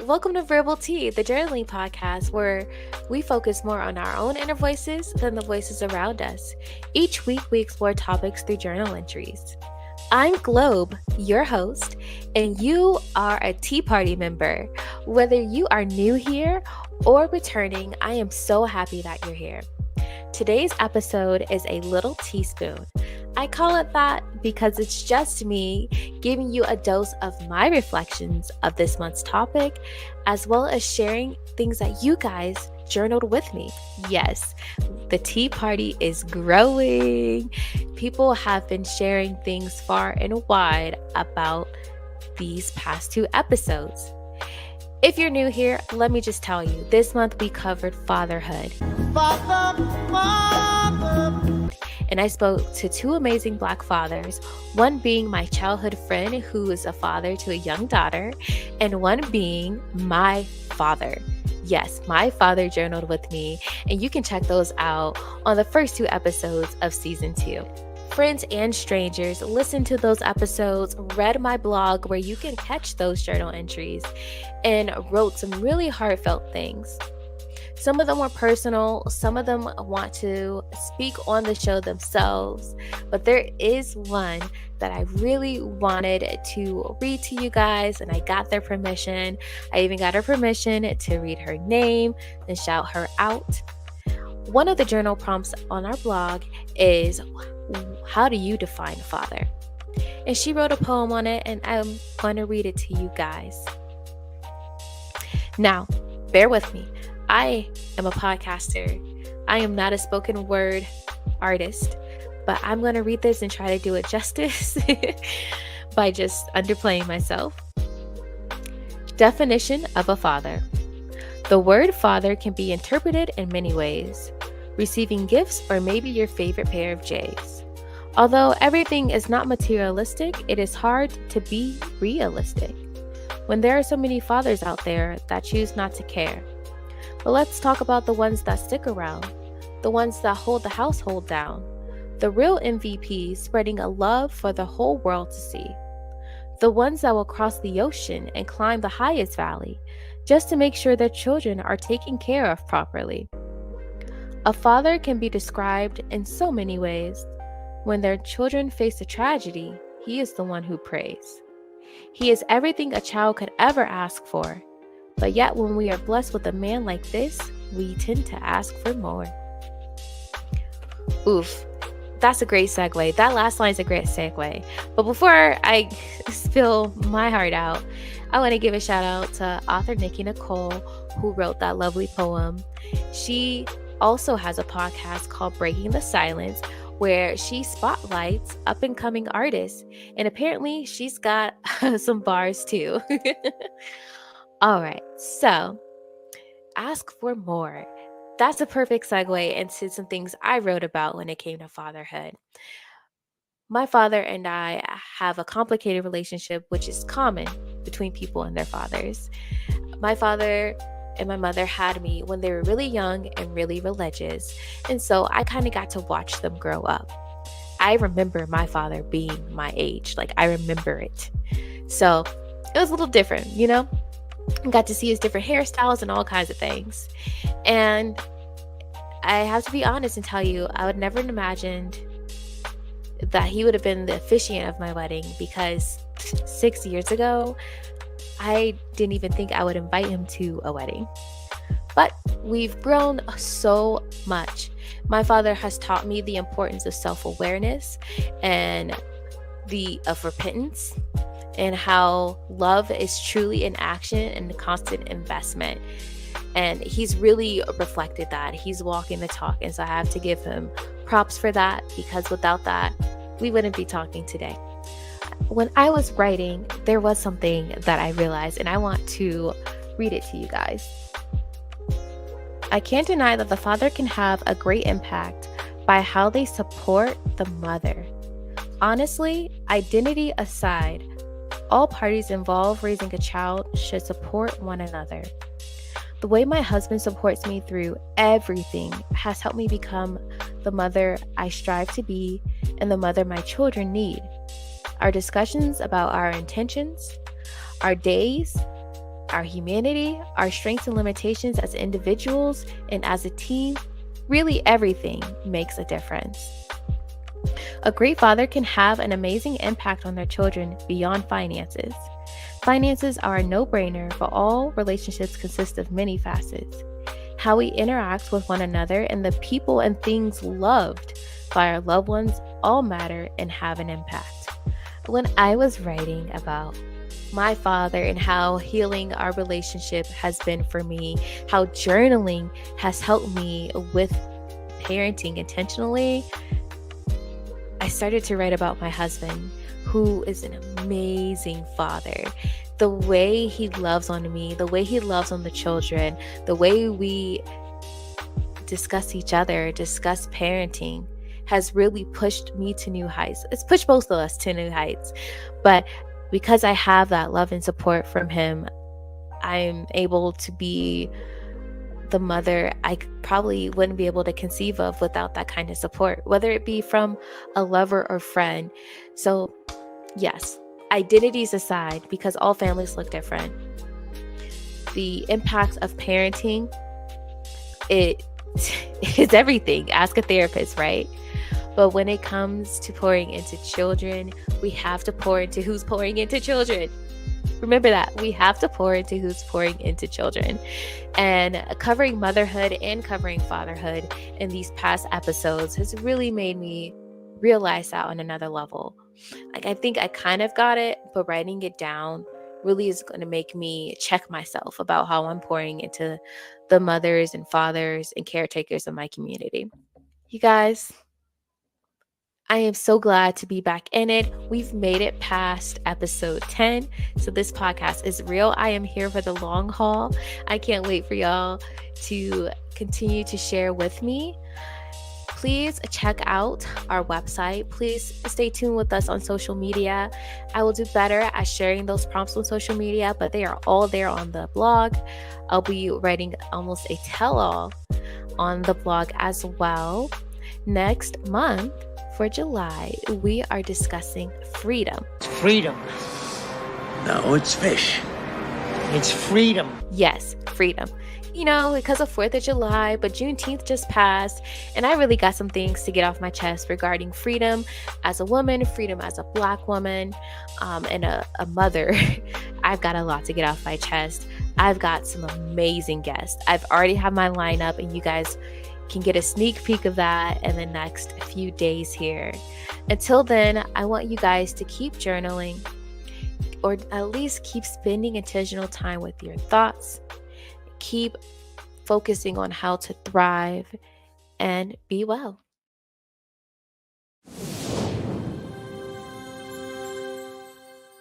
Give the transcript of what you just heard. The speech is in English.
welcome to Verbal Tea, the journaling podcast where we focus more on our own inner voices than the voices around us. Each week, we explore topics through journal entries. I'm Globe, your host, and you are a Tea Party member. Whether you are new here or returning, I am so happy that you're here. Today's episode is a little teaspoon. I call it that because it's just me giving you a dose of my reflections of this month's topic, as well as sharing things that you guys journaled with me. Yes, the tea party is growing. People have been sharing things far and wide about these past 2 episodes. If you're new here, let me just tell you, this month we covered fatherhood. And I spoke to 2 amazing Black fathers, one being my childhood friend who is a father to a young daughter, and one being my father. Yes, my father journaled with me, and you can check those out on the first 2 episodes of season 2. Friends and strangers, listen to those episodes, read my blog where you can catch those journal entries, and wrote some really heartfelt things. Some of them were personal, some of them want to speak on the show themselves, but there is one that I really wanted to read to you guys, and I got their permission. I even got her permission to read her name and shout her out. One of the journal prompts on our blog is, how do you define a father? And she wrote a poem on it, and I'm going to read it to you guys. Now, bear with me. I am a podcaster. I am not a spoken word artist, but I'm going to read this and try to do it justice by just underplaying myself. Definition of a father. The word father can be interpreted in many ways. Receiving gifts or maybe your favorite pair of J's. Although everything is not materialistic, it is hard to be realistic when there are so many fathers out there that choose not to care. But let's talk about the ones that stick around, the ones that hold the household down, the real MVPs spreading a love for the whole world to see, the ones that will cross the ocean and climb the highest valley just to make sure their children are taken care of properly. A father can be described in so many ways. When their children face a tragedy, he is the one who prays. He is everything a child could ever ask for. But yet when we are blessed with a man like this, we tend to ask for more. Oof, that's a great segue. That last line is a great segue. But before I spill my heart out, I want to give a shout out to author Nikki Nicole, who wrote that lovely poem. She also has a podcast called Breaking the Silence, where she spotlights up-and-coming artists. And apparently she's got some bars too. All right, so ask for more. That's a perfect segue into some things I wrote about when it came to fatherhood. My father and I have a complicated relationship, which is common between people and their fathers. My father and my mother had me when they were really young and really religious, and so I kind of got to watch them grow up. I remember my father being my age, like I remember it. So it was a little different, you know? Got to see his different hairstyles and all kinds of things. And I have to be honest and tell you, I would never have imagined that he would have been the officiant of my wedding, because 6 years ago, I didn't even think I would invite him to a wedding. But we've grown so much. My father has taught me the importance of self-awareness and of repentance, and how love is truly an action and a constant investment. And he's really reflected that. He's walking the talk. And so I have to give him props for that, because without that, we wouldn't be talking today. When I was writing, there was something that I realized, and I want to read it to you guys. I can't deny that the father can have a great impact by how they support the mother. Honestly, identity aside, all parties involved raising a child should support one another. The way my husband supports me through everything has helped me become the mother I strive to be and the mother my children need. Our discussions about our intentions, our days, our humanity, our strengths and limitations as individuals and as a team, really everything makes a difference. A great father can have an amazing impact on their children beyond finances. Finances are a no-brainer, but all relationships consist of many facets. How we interact with one another and the people and things loved by our loved ones all matter and have an impact. When I was writing about my father and how healing our relationship has been for me, how journaling has helped me with parenting intentionally, I started to write about my husband, who is an amazing father. The way he loves on me, the way he loves on the children, the way we discuss each other, discuss parenting, has really pushed me to new heights. It's pushed both of us to new heights. But because I have that love and support from him, I'm able to be the mother I probably wouldn't be able to conceive of without that kind of support, whether it be from a lover or friend. So, yes, identities aside, because all families look different, the impact of parenting, it is everything. Ask a therapist, right? But when it comes to pouring into children, we have to pour into who's pouring into children. Remember that. We have to pour into who's pouring into children. And covering motherhood and covering fatherhood in these past episodes has really made me realize that on another level. Like, I think I kind of got it, but writing it down really is going to make me check myself about how I'm pouring into the mothers and fathers and caretakers of my community. You guys, I am so glad to be back in it. We've made it past episode 10. So this podcast is real. I am here for the long haul. I can't wait for y'all to continue to share with me. Please check out our website. Please stay tuned with us on social media. I will do better at sharing those prompts on social media, but they are all there on the blog. I'll be writing almost a tell-all on the blog as well. Next month, for July, we are discussing freedom. Freedom. No, it's fish. It's freedom. Yes, freedom. You know, because of 4th of July, but Juneteenth just passed, and I really got some things to get off my chest regarding freedom as a woman, freedom as a Black woman, and a mother. I've got a lot to get off my chest. I've got some amazing guests. I've already had my lineup, and you guys can get a sneak peek of that in the next few days here. Until then, I want you guys to keep journaling, or at least keep spending intentional time with your thoughts. Keep focusing on how to thrive and be well.